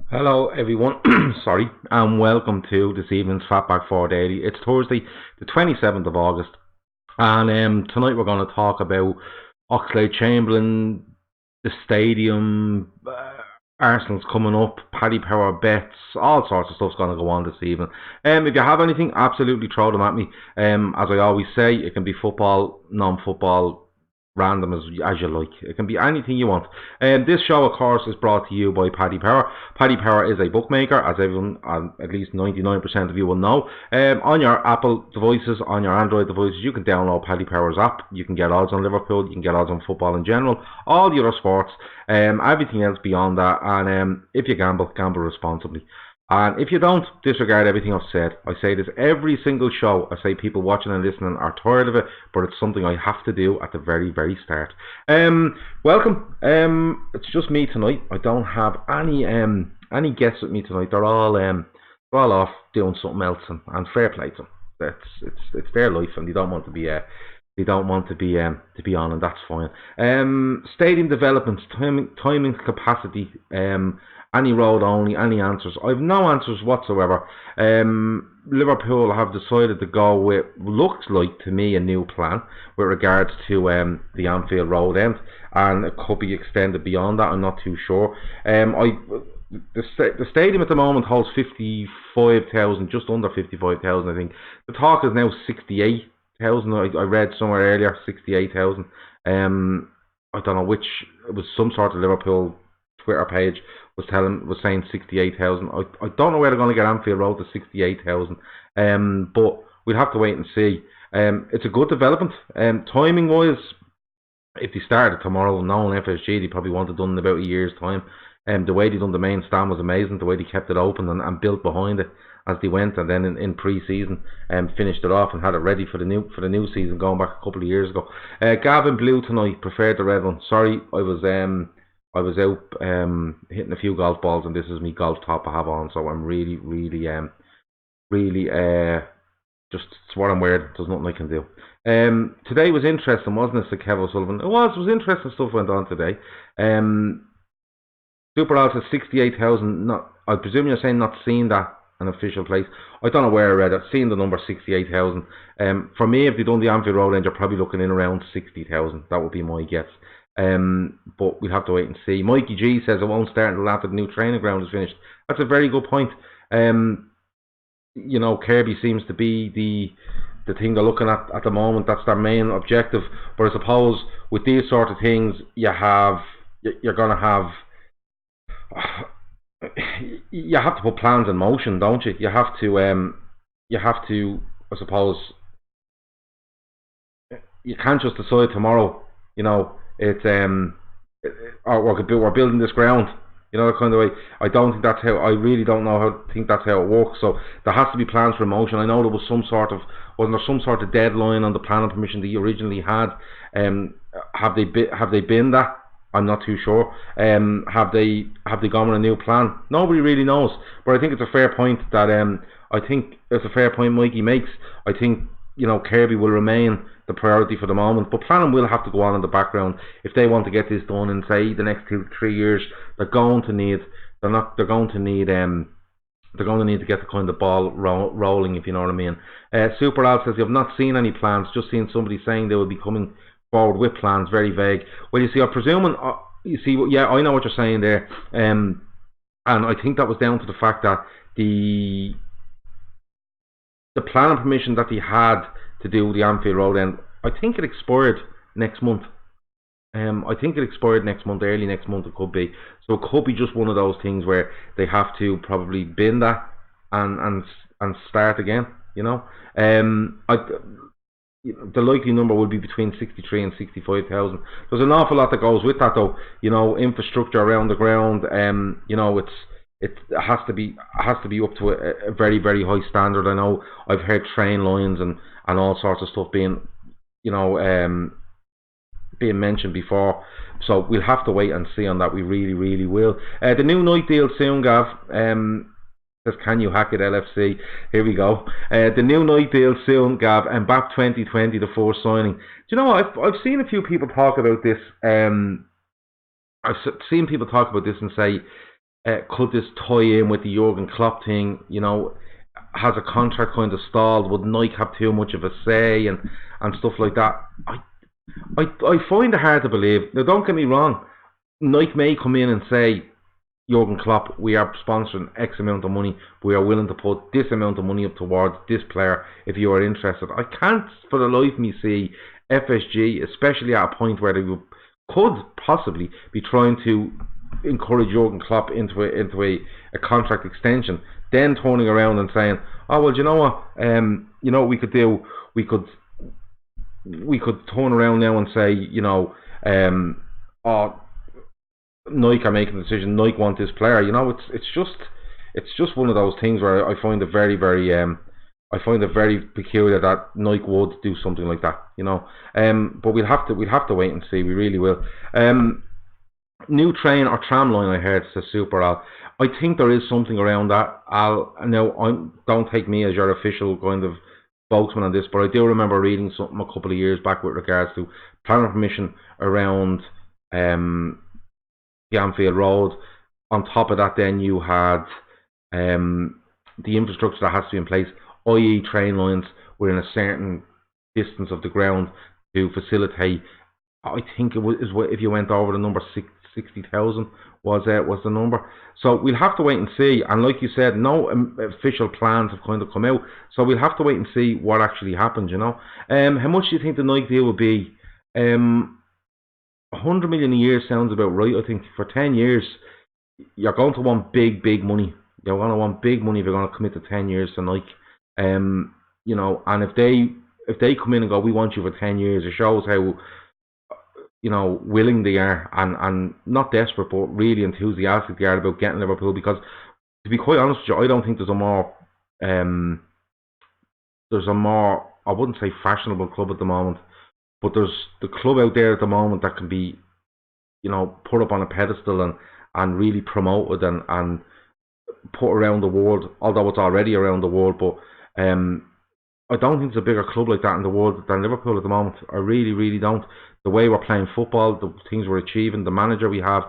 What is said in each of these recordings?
Hello everyone, sorry, and welcome to this evening's FB4 Daily. It's Thursday, the 27th of August, and tonight we're going to talk about Oxlade-Chamberlain, the stadium, Arsenal's coming up, Paddy Power bets, all sorts of stuff's going to go on this evening. If you have anything, absolutely throw them at me. As I always say, it can be football, non-football, random as you like. It can be anything you want. This show, of course, is brought to you by Paddy Power. Paddy Power is a bookmaker, as everyone, at least 99% of you will know. On your Apple devices, on your Android devices, you can download Paddy Power's app. You can get odds on Liverpool. You can get odds on football in general, all the other sports, everything else beyond that. And if you gamble, gamble responsibly. And if you don't, disregard everything I've said. I say this every single show. I say people watching and listening are tired of it, but it's something I have to do at the very, very start. Welcome. It's just me tonight. I don't have any guests with me tonight. They're all off doing something else, and fair play to them. It's their life, and they don't want to be to be on, and that's fine. Stadium developments, timing capacity. Any road only, any answers? I have no answers whatsoever. Liverpool have decided to go with, looks like to me, a new plan with regards to the Anfield road end, and it could be extended beyond that. I'm not too sure. The stadium at the moment holds 55,000, just under 55,000, I think. The talk is now 68,000. I read somewhere earlier 68,000. I don't know which. It was some sort of Liverpool Twitter page was saying 68,000. I don't know where they're going to get Anfield Road to 68,000. But we'll have to wait and see. It's a good development. Timing wise, if they started tomorrow, knowing FSG, they probably want it done in about a year's time. The way they done the main stand was amazing. The way they kept it open and built behind it as they went, and then in pre-season finished it off and had it ready for the new season going back a couple of years ago. Gavin Blue tonight preferred the red one. Sorry, I was out hitting a few golf balls, and this is my golf top I have on, so I'm really just, it's what I'm wearing. There's nothing I can do. Today was interesting, wasn't it, Sir Kev O'Sullivan? It was interesting stuff went on today. Super odds at 68,000. Not, I presume you're saying not seen that an official place. I don't know where I read it. Seen the number 68,000. For me, if they done the Anfield Road end, you're probably looking in around 60,000. That would be my guess. But we'll have to wait and see. Mikey G says it won't start until after the new training ground is finished. That's a very good point. You know, Kirby seems to be the thing they're looking at the moment. That's their main objective. But I suppose with these sort of things, you're gonna have to put plans in motion, don't you? You have to, I suppose, you can't just decide tomorrow, you know, it's we're building this ground, you know, that kind of way. I don't think that's how, I really don't know how, think that's how it works. So there has to be plans for motion. I know there was wasn't there some sort of deadline on the planning permission that you originally had? Have they been that? I'm not too sure. Have they gone with a new plan? Nobody really knows. But I think it's a fair point that Mikey makes. I think, you know, Kirby will remain the priority for the moment, but planning will have to go on in the background if they want to get this done in, say, the next 2 to 3 years. They're going to need to get the kind of ball rolling, if you know what I mean. Super Al says, you have not seen any plans, just seen somebody saying they will be coming forward with plans, very vague. Well, you see, I'm presuming, yeah, I know what you're saying there, and I think that was down to the fact that the planning permission that he had to do the Anfield Road end, I think it expired next month. Early next month it could be. So it could be just one of those things where they have to probably bin that and start again, you know. the likely number will be between 63 and 65,000. There's an awful lot that goes with that, though. Infrastructure around the ground. It has to be up to a very, very high standard. I know I've heard train lines and all sorts of stuff you know um being mentioned before. So we'll have to wait and see on that. We really, really will. The new night deal soon, Gav. Says, can you hack it, LFC? Here we go. The new night deal soon, Gav. And back 2020, the first signing. Do you know what? I've seen a few people talk about this. I've seen people talk about this and say, could this tie in with the Jurgen Klopp thing? Has a contract kind of stalled? Would Nike have too much of a say and stuff like that? I find it hard to believe. Now, don't get me wrong. Nike may come in and say, Jurgen Klopp, we are sponsoring X amount of money. We are willing to put this amount of money up towards this player if you are interested. I can't for the life of me see FSG, especially at a point where they could possibly be trying to encourage Jurgen Klopp into a contract extension, then turning around and saying, oh, well, you know what, we could do? We could turn around now and say, oh, Nike are making a decision. Nike want this player. It's just one of those things where I find it very, very peculiar that Nike would do something like that. But we'll have to wait and see. We really will. New train or tram line, I heard, says Super Al. I think there is something around that. Al, now don't take me as your official kind of spokesman on this, but I do remember reading something a couple of years back with regards to planning permission around the Anfield Road. On top of that, then you had the infrastructure that has to be in place, i.e. train lines within a certain distance of the ground to facilitate. I think it was, if you went over the number 60,000 was the number. So we'll have to wait and see. And like you said, no official plans have kind of come out. So we'll have to wait and see what actually happens. How much do you think the Nike deal will be? 100 million a year sounds about right. I think for 10 years, you're going to want big, big money. You're going to want big money if you're going to commit to 10 years to Nike. And if they come in and go, we want you for 10 years, it shows how willing they are and not desperate, but really enthusiastic they are about getting Liverpool. Because to be quite honest with you, I don't think there's a more I wouldn't say fashionable club at the moment, but there's the club out there at the moment that can be put up on a pedestal and really promoted and put around the world, although it's already around the world. But I don't think there's a bigger club like that in the world than Liverpool at the moment. I really, really don't. The way we're playing football, the things we're achieving, the manager we have,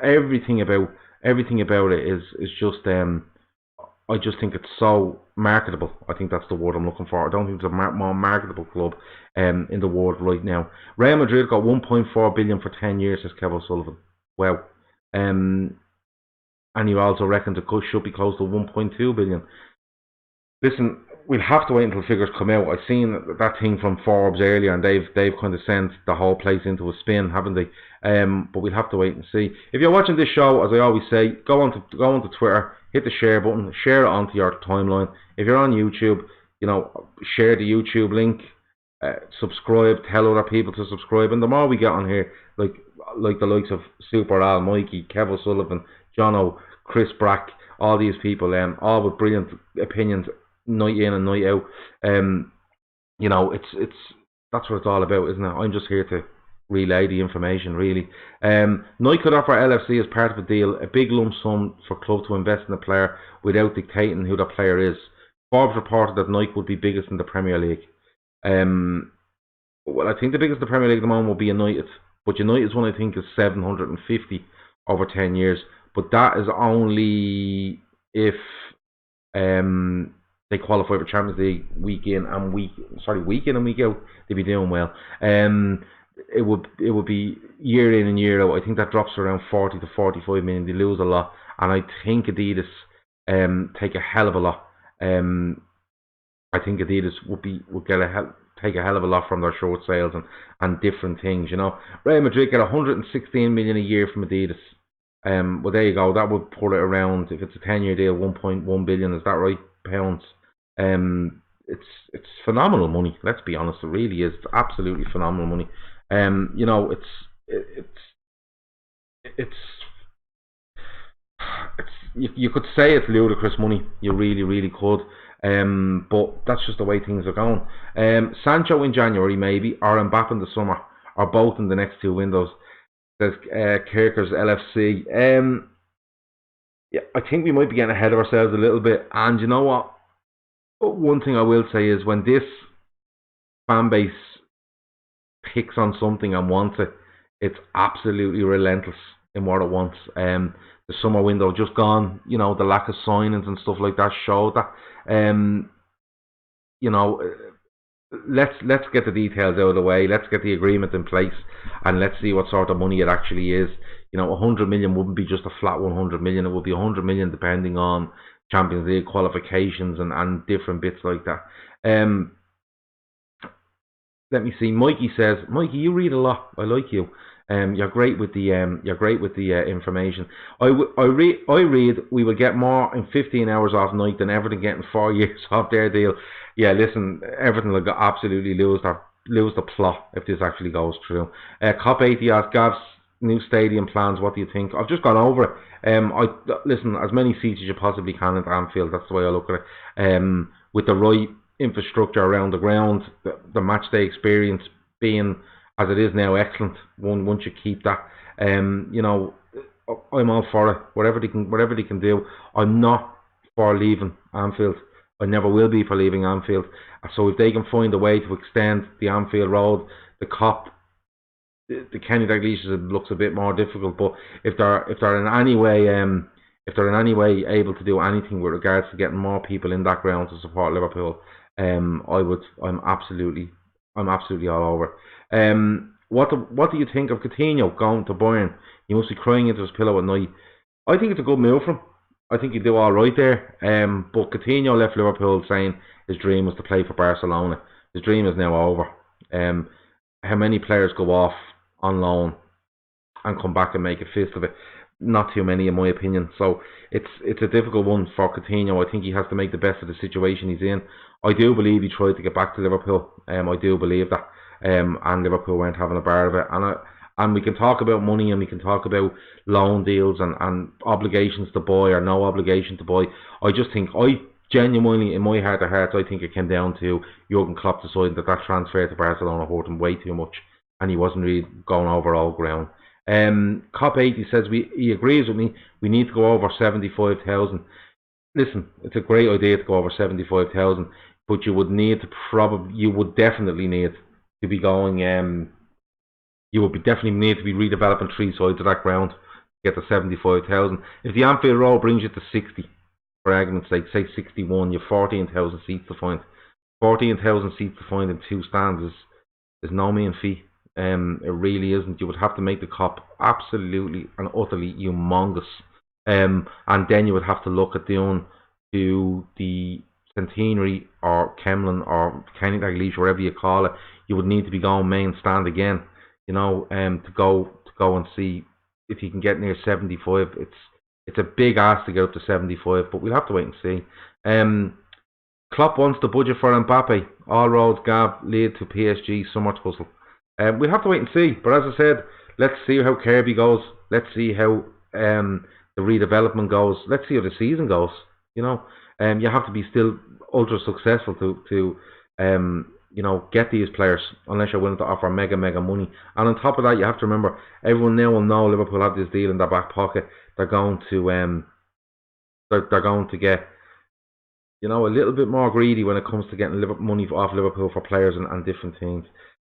everything about it is just. I just think it's so marketable. I think that's the word I'm looking for. I don't think there's a more marketable club in the world right now. Real Madrid got 1.4 billion for 10 years, says Kevin Sullivan. Wow. And you also reckon the cut should be close to 1.2 billion. Listen, we'll have to wait until figures come out. I've seen that thing from Forbes earlier, and they've kind of sent the whole place into a spin, haven't they? But we'll have to wait and see. If you're watching this show, as I always say, go onto Twitter, hit the share button, share it onto your timeline. If you're on YouTube, share the YouTube link, subscribe, tell other people to subscribe, and the more we get on here, like the likes of Super Al, Mikey, Kevin Sullivan, Jono, Chris Brack, all these people, all with brilliant opinions, night in and night out. It's that's what it's all about, isn't it? I'm just here to relay the information, really. Nike could offer LFC as part of a deal a big lump sum for club to invest in a player without dictating who the player is. Forbes reported that Nike would be biggest in the Premier League. Well, I think the biggest in the Premier League at the moment will be United, but United's one I think is 750 over 10 years. But that is only if they qualify for Champions League week in and week out. They'd be doing well. It would be year in and year out. I think that drops to around 40 to 45 million. They lose a lot, and I think Adidas take a hell of a lot. I think Adidas would take a hell of a lot from their short sales and different things. Real Madrid get 116 million a year from Adidas. Well, there you go. That would put it around, if it's a 10-year deal, 1.1 billion. Is that right? Pounds. it's phenomenal money. Let's be honest, it really is. It's absolutely phenomenal money. You know, it's you could say it's ludicrous money. You really, really could. But that's just the way things are going. Sancho in January maybe, or Mbappe in the summer, or both in the next two windows. Says Kirker's LFC. Yeah, I think we might be getting ahead of ourselves a little bit. And you know what? One thing I will say is when this fan base picks on something and wants it, it's absolutely relentless in what it wants. The summer window just gone. You know, the lack of signings and stuff like that showed that. You know, let's get the details out of the way. Let's get the agreement in place, and let's see what sort of money it actually is. You know, 100 million wouldn't be just a flat 100 million. It would be 100 million depending on Champions League qualifications and different bits like that. Let me see. Mikey says, Mikey, you read a lot. I like you. You're great with the information. I read. We will get more in 15 hours off night than Everton getting 4 years off their deal. Yeah, listen, Everton will absolutely lose the plot if this actually goes through. Cop 80 asks Gav's new stadium plans. What do you think? I've just gone over it. I listen, as many seats as you possibly can at Anfield. That's the way I look at it. With the right infrastructure around the ground, the match day experience being as it is now excellent. Once you keep that, you know, I'm all for it. Whatever they can do. I'm not for leaving Anfield. I never will be for leaving Anfield. So if they can find a way to extend the Anfield Road, the Cop, the Kenny Dalglish looks a bit more difficult. But if they're in any way able to do anything with regards to getting more people in that ground to support Liverpool, I'm absolutely all over. What do you think of Coutinho going to Bayern? He must be crying into his pillow at night. I think it's a good move for him. I think he'd do all right there. But Coutinho left Liverpool saying his dream was to play for Barcelona. His dream is now over. How many players go off on loan and come back and make a fist of it? Not too many, in my opinion. So it's a difficult one for Coutinho. I think he has to make the best of the situation he's in. I do believe he tried to get back to Liverpool. I do believe that. And Liverpool weren't having a bar of it. And we can talk about money, and we can talk about loan deals and obligations to buy or no obligation to buy. I just think, I genuinely, in my heart of hearts, I think it came down to Jurgen Klopp deciding that transfer to Barcelona hurt him way too much, and he wasn't really going over all ground. Cop 80 says he agrees with me. We need to go over 75,000. Listen, it's a great idea to go over 75,000, but you would definitely need to be going. You would definitely need to be redeveloping three sides of that ground to get to 75,000. If the Anfield Road brings you to 60, for argument's sake, say 61, you have 14,000 seats to find. 14,000 seats to find in two stands is no mean feat. It really isn't. You would have to make the Cop absolutely and utterly humongous. And then you would have to look at doing to the Centenary or Kemlin or Kenny Dalglish, wherever you call it. You would need to be going main stand again. You know, to go and see if you can get near 75. It's a big ask to get up to 75, but we'll have to wait and see. Klopp wants the budget for Mbappe. All roads lead to PSG summer tussle. We'll have to wait and see. But as I said, let's see how Kirby goes. Let's see how the redevelopment goes. Let's see how the season goes. You know, you have to be still ultra successful to you know, get these players unless you're willing to offer mega money. And on top of that, you have to remember, everyone now will know Liverpool have this deal in their back pocket. They're going to they're going to get, you know, a little bit more greedy when it comes to getting money off Liverpool for players and different things.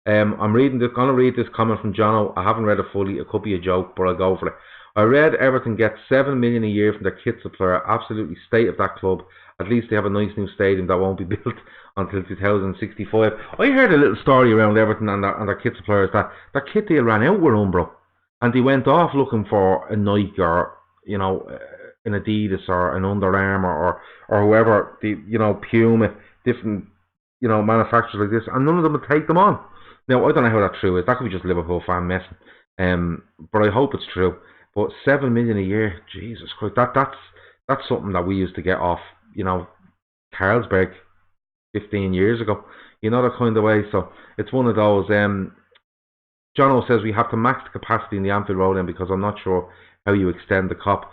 I'm going to read this comment from Jono. I haven't read it fully. It could be a joke, but I'll go for it. I read Everton gets $7 million a year from their kit supplier. Absolutely state of that club. At least they have a nice new stadium that won't be built until 2065. I heard a little story around Everton and their kit suppliers that their kit deal ran out with Umbro, and they went off looking for a Nike or, you know, an Adidas or an Under Armour or whoever, you know, Puma, different, you know, manufacturers like this, and none of them would take them on. Now, I don't know how that true is. That could be just Liverpool fan messing. But I hope it's true. But $7 million a year, Jesus Christ, that's something that we used to get off, you know, Carlsberg. 15 years ago. You know, that kind of way. So it's one of those. Jono says we have to max the capacity in the Anfield Road end because I'm not sure how you extend the Cop.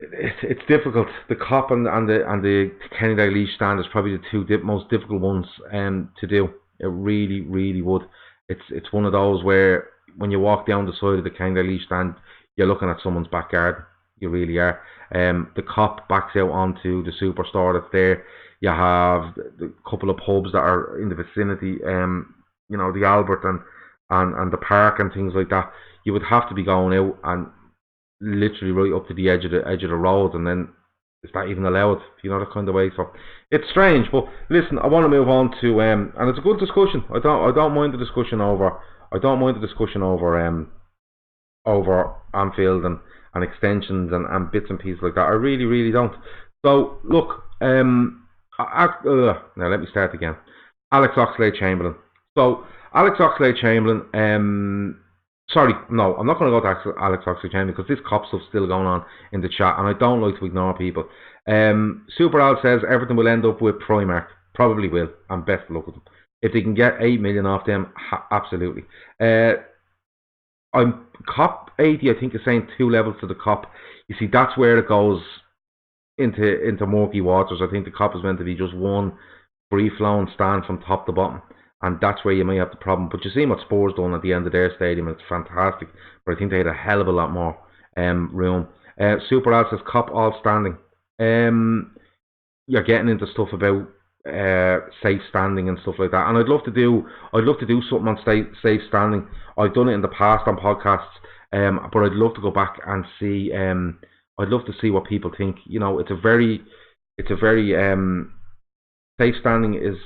It's difficult. The Cop and the Kenny Dalglish stand is probably the two most difficult ones to do. It really would. It's one of those where when you walk down the side of the Kenny Dalglish stand, you're looking at someone's backyard. You really are. The Cop backs out onto the Superstore that's there. You have the couple of pubs that are in the vicinity. You know, the Albert and the park and things like that. You would have to be going out and literally right up to the edge of the road, and then is that even allowed? You know, that kind of way. So it's strange. But listen, I want to move on to and it's a good discussion. I don't mind the discussion over. I don't mind the discussion over Anfield and extensions and bits and pieces like that. I really don't. So look, now let me start again. Alex Oxlade-Chamberlain. So Alex Oxlade-Chamberlain. Sorry, no, I'm not going to go to Alex Oxlade-Chamberlain because this cop stuff's still going on in the chat, and I don't like to ignore people. Super Al says everything will end up with Primark. Probably will, and best of luck with them. If they can get 8 million off them, absolutely. I'm Cop 80, I think, is saying 2 levels to the Cop. You see, that's where it goes into murky waters. I think the Cop is meant to be just one free-flowing stand from top to bottom, and that's where you may have the problem. But you see what Spurs done at the end of their stadium, it's fantastic. But I think they had a hell of a lot more room. Super Al says Cop all standing. You're getting into stuff about safe standing and stuff like that, and I'd love to do something on safe standing. I've done it in the past on podcasts, but I'd love to go back and see. I'd love to see what people think. You know, it's a very safe standing is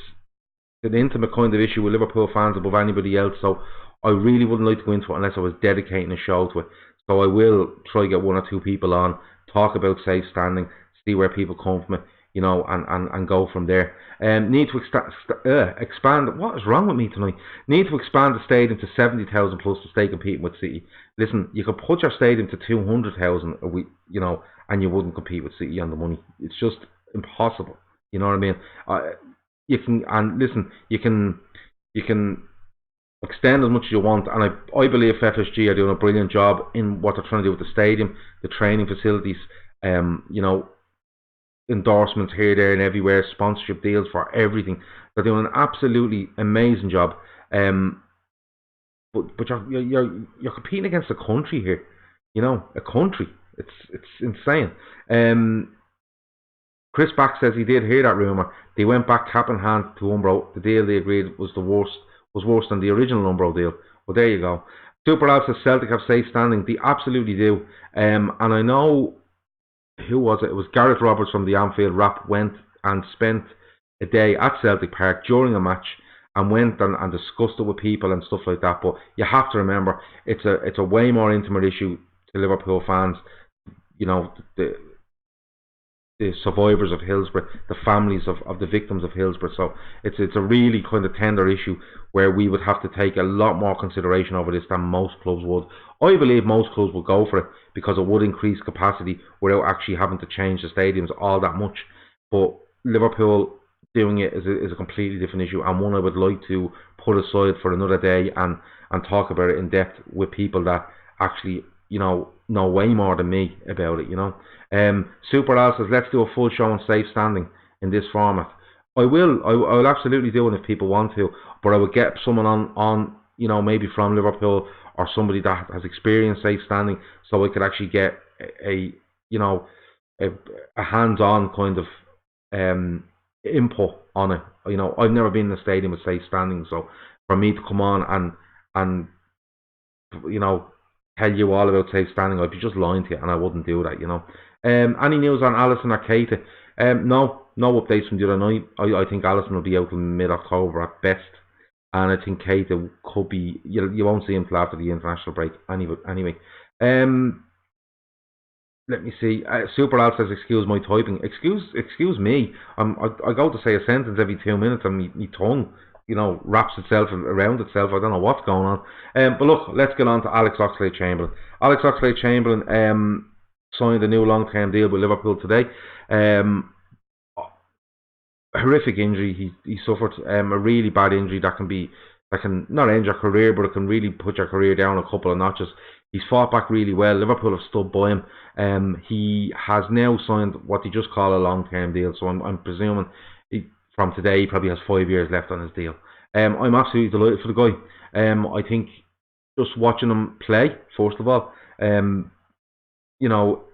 an intimate kind of issue with Liverpool fans above anybody else. So I really wouldn't like to go into it unless I was dedicating a show to it. So I will try to get 1 or 2 people on, talk about safe standing, see where people come from it, you know, and go from there. Need to expand. What is wrong with me tonight? Need to expand the stadium to 70,000 plus to stay competing with City. Listen, you could put your stadium to 200,000 a week, you know, and you wouldn't compete with City on the money. It's just impossible. You know what I mean? You can, and listen, you can extend as much as you want, and I believe FSG are doing a brilliant job in what they're trying to do with the stadium, the training facilities, you know, endorsements here, there, and everywhere, sponsorship deals for everything. They're doing an absolutely amazing job. But you're competing against a country here, you know, a country. It's insane. Chris Back says he did hear that rumour. They went back cap in hand to Umbro. The deal they agreed was worse than the original Umbro deal. Well, there you go. Super Al says Celtic have safe standing. They absolutely do. And I know, who was it? It was Gareth Roberts from the Anfield Rap went and spent a day at Celtic Park during a match and went and discussed it with people and stuff like that. But you have to remember, it's a way more intimate issue to Liverpool fans. You know, the survivors of Hillsborough, the families of the victims of Hillsborough. So it's a really kind of tender issue where we would have to take a lot more consideration over this than most clubs would. I believe most clubs would go for it because it would increase capacity without actually having to change the stadiums all that much. But Liverpool doing it is a completely different issue, and one I would like to put aside for another day and talk about it in depth with people that actually, you know way more than me about it, you know. Super Al says, let's do a full show on safe standing in this format. I will absolutely do it if people want to, but I would get someone on, you know, maybe from Liverpool or somebody that has experienced safe standing, so I could actually get a hands-on kind of input on it. You know, I've never been in a stadium with safe standing, so for me to come on and you know, tell you all about safe standing, I'd be just lying to you, and I wouldn't do that, you know. Any news on Alisson or Keita? No updates from the other night. I think Alisson will be out in mid-October at best, and I think Keita could be, you won't see him till after the international break anyway. Let me see. Super Al says, excuse my typing. Excuse me. I go to say a sentence every 2 minutes and my tongue, you know, wraps itself around itself. I don't know what's going on. But look, let's get on to Alex Oxlade-Chamberlain. Alex Oxlade-Chamberlain signed a new long-term deal with Liverpool today. horrific injury. He suffered a really bad injury that can not end your career, but it can really put your career down a couple of notches. He's fought back really well. Liverpool have stood by him. He has now signed what they just call a long-term deal. So I'm presuming from today he probably has 5 years left on his deal. I'm absolutely delighted for the guy. I think just watching him play, first of all, you know,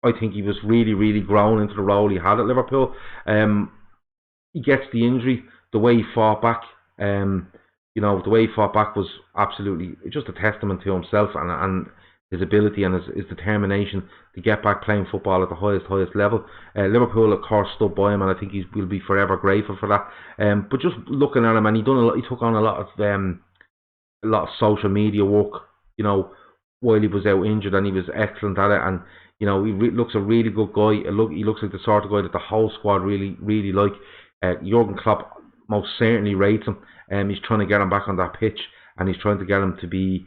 I think he was really, really grown into the role he had at Liverpool. He gets the injury, the way he fought back. The way he fought back was absolutely just a testament to himself and his ability and his determination to get back playing football at the highest level. Liverpool, of course, stood by him, and I think he will be forever grateful for that. But just looking at him, and he took on a lot of social media work, while he was out injured, and he was excellent at it. And he looks a really good guy. He looks like the sort of guy that the whole squad really, really like. Jurgen Klopp most certainly rates him. He's trying to get him back on that pitch, and he's trying to get him to be,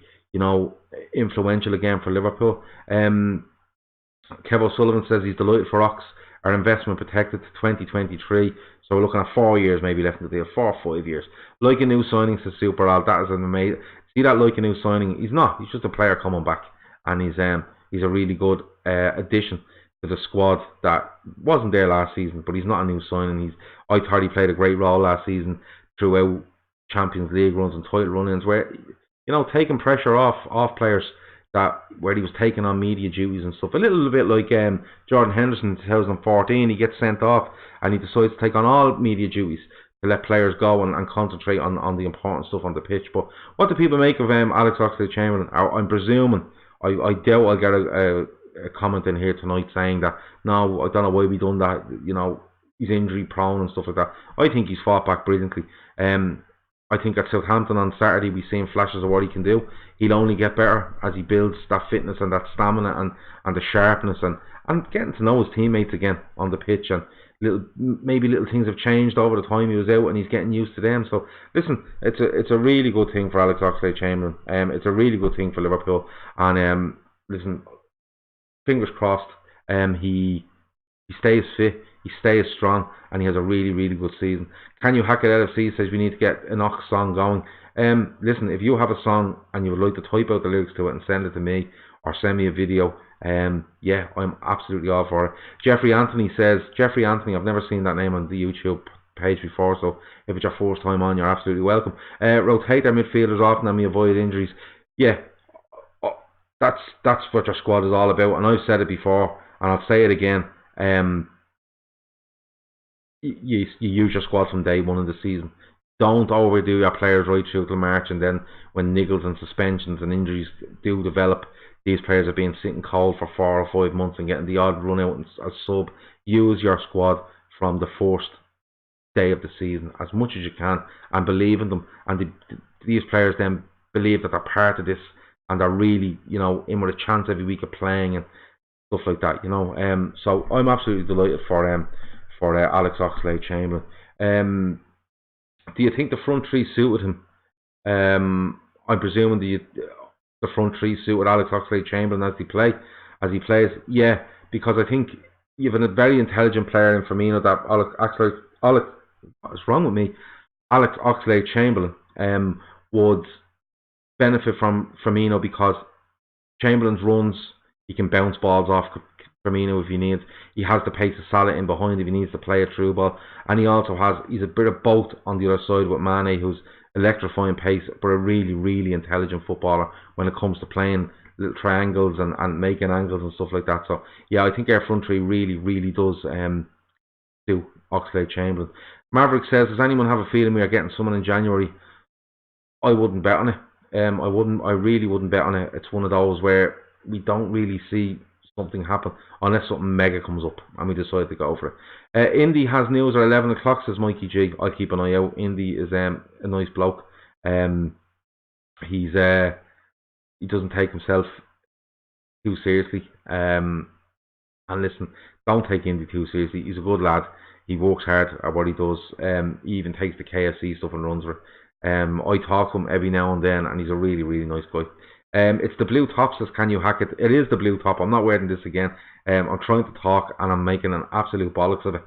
influential again for Liverpool. Kev O'Sullivan says he's delighted for Ox. Our investment protected to 2023. So we're looking at 4 years maybe left in the deal. 4 or 5 years. Like a new signing, says Super Al. That is an amazing. See that like a new signing? He's not. He's just a player coming back, and he's a really good addition to the squad that wasn't there last season. But he's not a new signing. I thought he played a great role last season throughout Champions League runs and title run-ins, where taking pressure off players where he was taking on media duties and stuff. A little bit like Jordan Henderson in 2014. He gets sent off and he decides to take on all media duties to let players go and concentrate on the important stuff on the pitch. But what do people make of Alex Oxlade-Chamberlain? I'm presuming, I doubt I'll get a comment in here tonight saying that, no, I don't know why we done that, he's injury prone and stuff like that. I think he's fought back brilliantly. I think at Southampton on Saturday we've seen flashes of what he can do. He'll only get better as he builds that fitness and that stamina and the sharpness and getting to know his teammates again on the pitch, and maybe little things have changed over the time he was out and he's getting used to them. So listen, it's a really good thing for Alex Oxlade-Chamberlain. It's a really good thing for Liverpool, and listen, fingers crossed. He stays fit, he stays strong, and he has a really, really good season. Can you hack it LFC says we need to get an Ox song going. Listen, if you have a song and you would like to type out the lyrics to it and send it to me, or send me a video, yeah, I'm absolutely all for it. Jeffrey Anthony, I've never seen that name on the YouTube page before, so if it's your first time on, you're absolutely welcome. Rotate their midfielders often and we avoid injuries. Yeah, that's what your squad is all about, and I've said it before, and I'll say it again. You use your squad from day one of the season. Don't overdo your players right through till March, and then when niggles and suspensions and injuries do develop, these players are being sitting cold for 4 or 5 months and getting the odd run out as sub. Use your squad from the first day of the season as much as you can, and believe in them. And these players then believe that they're part of this, and they're really, in with a chance every week of playing and stuff like that. So I'm absolutely delighted for Alex Oxlade-Chamberlain. Do you think the front three suited him? I'm presuming the front three suited Alex Oxlade-Chamberlain as he plays. Yeah, because I think you have a very intelligent player in Firmino that what's wrong with me? Alex Oxlade-Chamberlain would benefit from Firmino, because Chamberlain's runs, he can bounce balls off Firmino if he needs. He has the pace of Salah in behind if he needs to play a through ball, and he's a bit of both on the other side with Mane, who's electrifying pace but a really, really intelligent footballer when it comes to playing little triangles and making angles and stuff like that. So yeah, I think our front three really, really does do Oxlade-Chamberlain. Maverick says, does anyone have a feeling we are getting someone in January? I wouldn't bet on it. I really wouldn't bet on it. It's one of those where we don't really see something happen unless something mega comes up and we decide to go for it. Indy has news at 11 o'clock, says Mikey G. I'll keep an eye out. Indy is a nice bloke. He doesn't take himself too seriously. And listen, don't take Indy too seriously. He's a good lad. He works hard at what he does. He even takes the KFC stuff and runs with it. I talk to him every now and then, and he's a really, really nice guy. It's the blue top, says Can You Hack It? It is the blue top. I'm not wearing this again. I'm trying to talk and I'm making an absolute bollocks of it.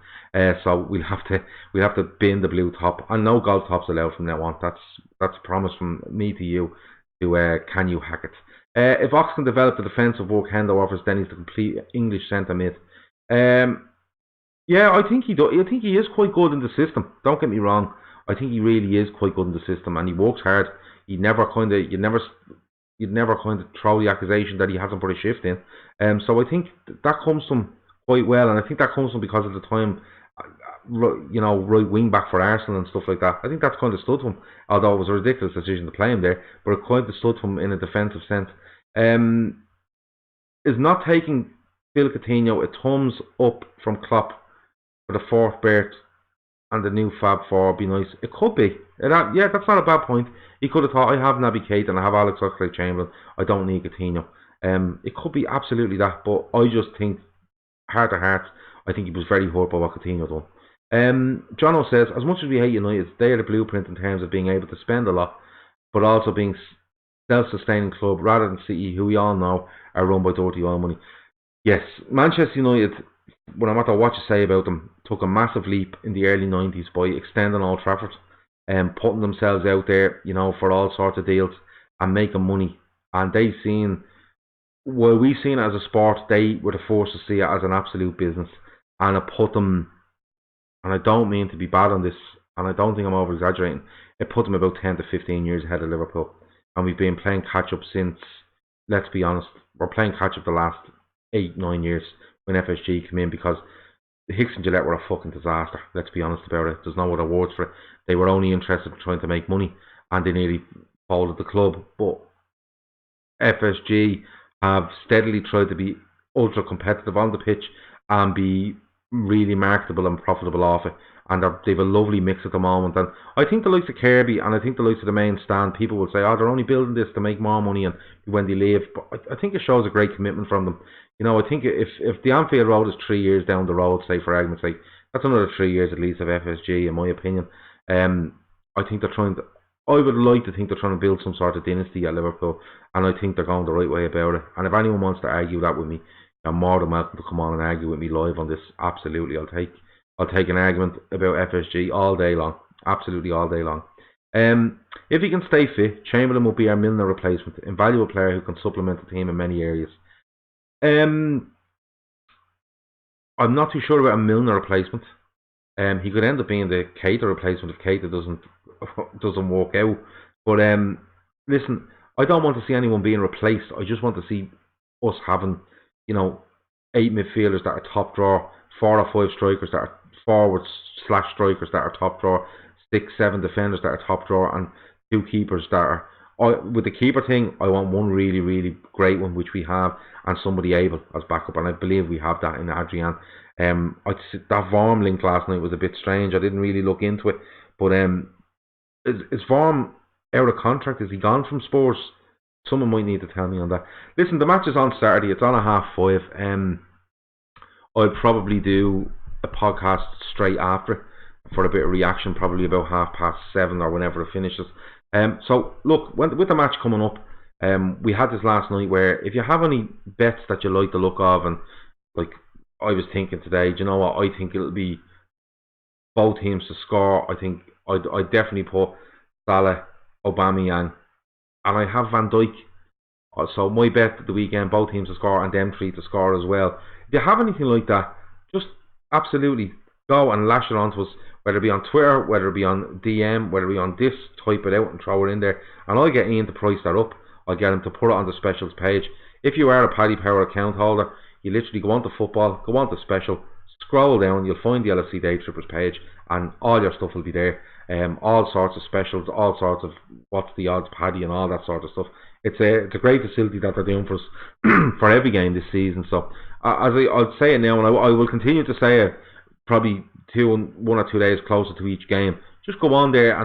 So we'll have to bin the blue top. And no golf tops allowed from now on. That's a promise from me to you. To Can You Hack It? If Ox can develop the defensive work Hendo offers, then he's the complete English centre mid. Yeah, I think he do. I think he is quite good in the system. Don't get me wrong. I think he really is quite good in the system, and he works hard. He never kind of, you'd never kind of throw the accusation that he hasn't put a shift in. So I think that comes from quite well, and I think that comes from because of the time, right wing back for Arsenal and stuff like that. I think that's kind of stood to him, although it was a ridiculous decision to play him there, but it kind of stood to him in a defensive sense. Is not taking Phil Coutinho a thumbs up from Klopp for the fourth berth and the new Fab Four be nice? It could be. Yeah, that's not a bad point. He could have thought, I have Naby Keita and I have Alex Oxlade-Chamberlain. I don't need Coutinho. It could be absolutely that, but I just think, heart to heart, I think he was very hurt by what Coutinho done. Jono says, as much as we hate United, they are the blueprint in terms of being able to spend a lot, but also being self-sustaining club rather than City, who we all know are run by dirty oil money. Yes, Manchester United, no matter what you say about them, took a massive leap in the early 90s by extending Old Trafford and putting themselves out there, for all sorts of deals and making money. And we seen it as a sport, they were the first to see it as an absolute business. And it put them, and I don't mean to be bad on this, and I don't think I'm over exaggerating, it put them about 10 to 15 years ahead of Liverpool. And we've been playing catch up since, let's be honest, we're playing catch up the last 8-9 years when FSG came in, because the Hicks and Gillette were a fucking disaster. Let's be honest about it. There's no other words for it. They were only interested in trying to make money, and they nearly folded the club. But FSG have steadily tried to be ultra competitive on the pitch and be really marketable and profitable off it. And they've a lovely mix at the moment. And I think the likes of Kirby and I think the likes of the main stand, people will say, oh, they're only building this to make more money and when they leave. But I think it shows a great commitment from them. I think if the Anfield Road is 3 years down the road, say for argument's sake, that's another 3 years at least of FSG, in my opinion. I think they're trying to, I would like to think they're trying to build some sort of dynasty at Liverpool, and I think they're going the right way about it. And if anyone wants to argue that with me, you're more than welcome to come on and argue with me live on this. Absolutely, I'll take an argument about FSG all day long. Absolutely all day long. If he can stay fit, Chamberlain will be our Milner replacement, a invaluable player who can supplement the team in many areas. I'm not too sure about a Milner replacement. He could end up being the Keita replacement if Keita doesn't work out. But listen, I don't want to see anyone being replaced. I just want to see us having, 8 midfielders that are top drawer, 4 or 5 strikers that are forwards/strikers that are top drawer, 6-7 defenders that are top drawer, and 2 keepers that are. With the keeper thing, I want one really, really great one, which we have, and somebody able as backup, and I believe we have that in Adrian. That Vorm link last night was a bit strange. I didn't really look into it, but is Vorm out of contract? Is he gone from Spurs? Someone might need to tell me on that. Listen, the match is on Saturday. It's on at 5:30. I'll probably do a podcast straight after it for a bit of reaction, probably about 7:30 or whenever it finishes. So look, with the match coming up, we had this last night where if you have any bets that you like the look of, and like I was thinking today, do you know what? I think it'll be both teams to score. I think I'd definitely put Salah, Aubameyang, and I have Van Dijk. So my bet at the weekend, both teams to score and them 3 to score as well. If you have anything like that, just absolutely go and lash it onto us, whether it be on Twitter, whether it be on DM, whether it be on this, type it out and throw it in there, and I'll get Ian to price that up. I'll get him to put it on the specials page. If you are a Paddy Power account holder, you literally go on to football, go on to special, scroll down, you'll find the LFC Day Trippers page, and all your stuff will be there. All sorts of specials, all sorts of what's the odds Paddy and all that sort of stuff. It's a great facility that they're doing for us for every game this season. So I'll say it now, and I will continue to say it probably 1 or 2 days closer to each game. Just go on there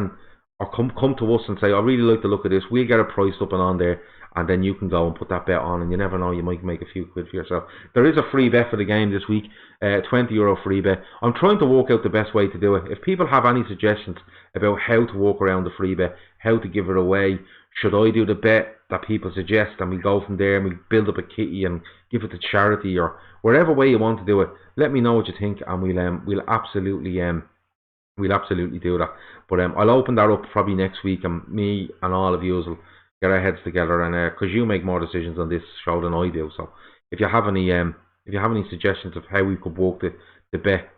or come to us and say, I really like the look of this. We'll get it priced up and on there, and then you can go and put that bet on, and you never know, you might make a few quid for yourself. There is a free bet for the game this week, €20 free bet. I'm trying to work out the best way to do it. If people have any suggestions about how to walk around the free bet, how to give it away, Should I do the bet that people suggest, and we go from there and we build up a kitty and give it to charity, or whatever way you want to do it? Let me know what you think, and we'll absolutely do that. But I'll open that up probably next week, and me and all of you will get our heads together, and because you make more decisions on this show than I do. So if you have any suggestions of how we could work the bet,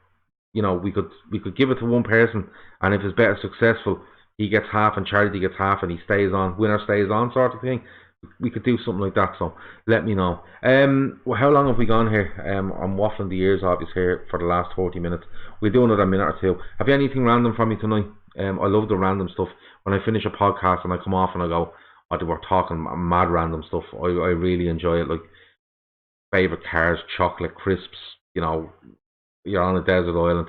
we could give it to one person, and if his bet is successful, he gets half and charity gets half, and he stays on, winner stays on, sort of thing. We could do something like that. So let me know. Well, how long have we gone here? I'm waffling the ears off here for the last 40 minutes. We'll do another minute or two. Have you anything random for me tonight? I love the random stuff. When I finish a podcast and I come off and I go, oh, we're talking mad random stuff. I really enjoy it. Like favourite cars, chocolate, crisps. You're on a desert island.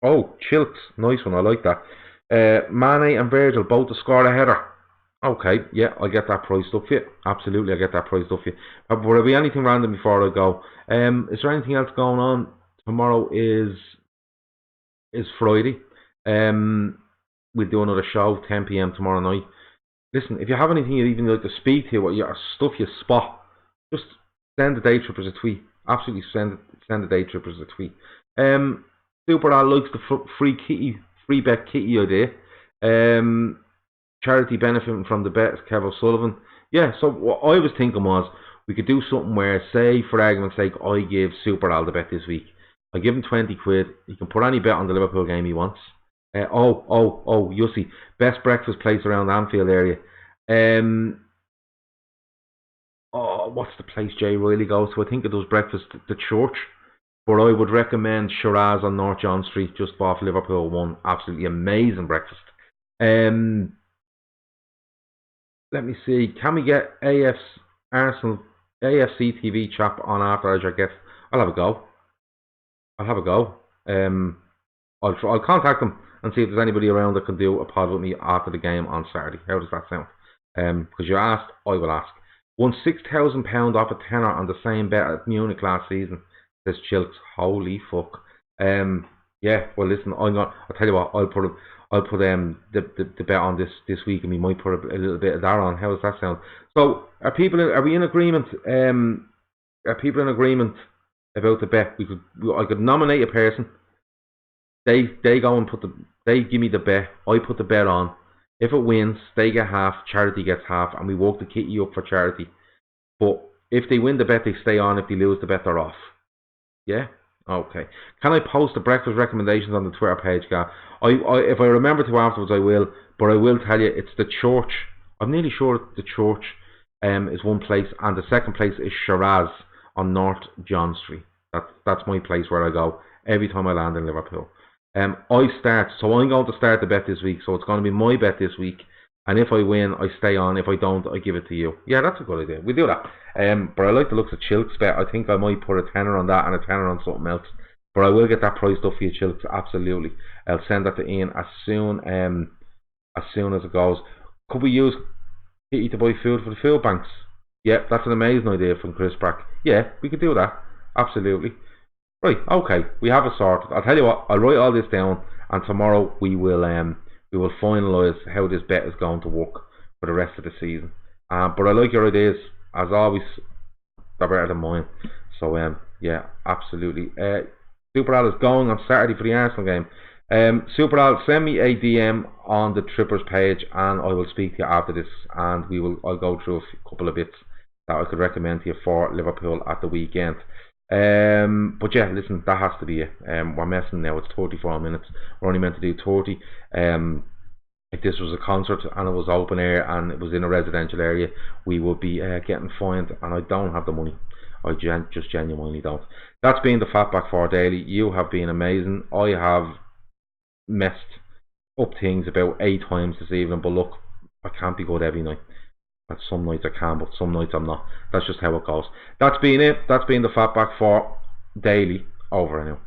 Oh, Chilks, nice one. I like that. Mane and Virgil both to score a header. Okay, yeah, I'll get that priced up for you. Absolutely, I'll get that priced up for you. But will there be anything random before I go? Is there anything else going on? Tomorrow is Friday. We'll do another show, 10 p.m. tomorrow night. Listen, if you have anything you'd even like to speak to, what your stuff you spot, just send the day trippers a tweet. Absolutely send the day trippers a tweet. Super Al likes the free bet kitty idea. Charity benefiting from the bet is Kev O'Sullivan. Yeah, so what I was thinking was we could do something where, say, for argument's sake, I give Super Al the bet this week. I give him 20 quid. He can put any bet on the Liverpool game he wants. Yussi, best breakfast place around the Anfield area. What's the place Jay Riley goes to? I think it does breakfast at the church. But I would recommend Shiraz on North John Street, just off Liverpool 1. Absolutely amazing breakfast. Let me see. Can we get Arsenal AFC TV chap on after as our guest? I'll have a go. I'll contact them and see if there's anybody around that can do a pod with me after the game on Saturday. How does that sound? Because you asked, I will ask. Won £6,000 off a tenner on the same bet at Munich last season. Says Chilks. Holy fuck. Yeah. Well, listen. I'll tell you what. I'll put the bet on this week, and we might put a little bit of that on. How does that sound? So, are we in agreement? Are people in agreement about the bet? I could nominate a person. They go and they give me the bet. I put the bet on. If it wins, they get half. Charity gets half, and we work the kitty up for charity. But if they win the bet, they stay on. If they lose the bet, they're off. Yeah. Okay. Can I post the breakfast recommendations on the Twitter page, guy? If I remember to afterwards, I will. But I will tell you, it's the church. I'm nearly sure the church is one place, and the second place is Shiraz on North John Street. That's my place where I go every time I land in Liverpool. So I'm going to start the bet this week. So it's going to be my bet this week. And if I win, I stay on. If I don't, I give it to you. Yeah, that's a good idea. We do that. But I like the looks of Chilks bet. I think I might put a tenner on that and a tenner on something else. But I will get that priced up for you, Chilks. Absolutely. I'll send that to Ian as soon as it goes. Could we use Kitty to buy food for the food banks? Yeah, that's an amazing idea from Chris Brack. Yeah, we could do that. Absolutely. Right. Okay. We have it sorted. I'll tell you what. I'll write all this down, and tomorrow we will finalise how this bet is going to work for the rest of the season. But I like your ideas. As always, they're better than mine. So, yeah, absolutely. Super Al is going on Saturday for the Arsenal game. Super Al, send me a DM on the Trippers page, and I will speak to you after this, and I'll go through a couple of bits that I could recommend to you for Liverpool at the weekend. But yeah, listen, that has to be it. We're messing now. It's 34 minutes. We're only meant to do 30. If this was a concert and it was open air and it was in a residential area, we would be getting fined, and I don't have the money. I just genuinely don't. That's been the FB4 Daily. You have been amazing. I have messed up things about 8 times this evening, but look, I can't be good every night. And some nights I can, but some nights I'm not. That's just how it goes. That's been it. That's been the FB4 Daily. Over and out.